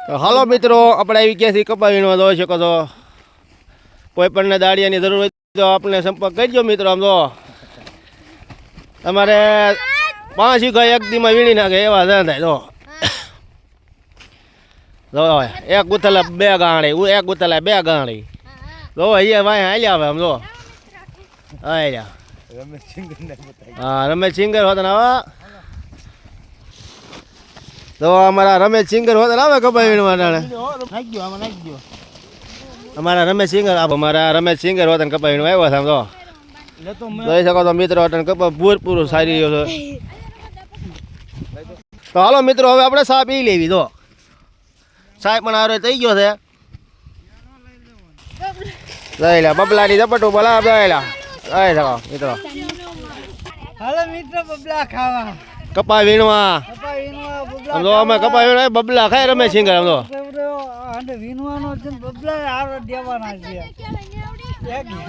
તો હાલો મિત્રો, આપણે આવી ગયા છીએ કપા વીણવા. જોઈ શકો છો, કોઈ પણ દાળિયાની જરૂર હોય તો આપણે સંપર્ક કરજો મિત્રો. આમ તો તમારે 5 વીઘા એક દીમાં વીણી નાખે એવા ધંધા. જો એક ગુથલે 2 ગાંડી, એક ગુથલે 2 ગાંડી. જો અહીંયા ભાઈ હાલ્યા આવે. આમ જો હાલ્યા હા, રમેશ સિંગર હોતા ને હવે. તો અમારા રમેશ સિંગર હોતા આવે કપા વીણવા. અમારા રમેશ સિંગર અમારા રમેશ સિંગર હોતા ને કપા વીણવા આવ્યા છે. આમ તો જોઈ શકો તો મિત્રો, કપા પૂરપૂરું સારી રહ્યો છે. તો હાલો મિત્રો, હવે આપણે ચા પી લેવી. તો ચા પણ આરો થઈ ગયો છે. લઈ લે બબલાની ઝપટું બોલા લઈ લે. લઈ શકો મિત્રો, હાલો મિત્રો, બબલા ખાવા કપા વીણવા. આમ તો અમે કપા વીણવા બબલા ખાય રમેશ સિંગર. આમ તો વીણવાનો છે, બબલા આરો દેવાના છે.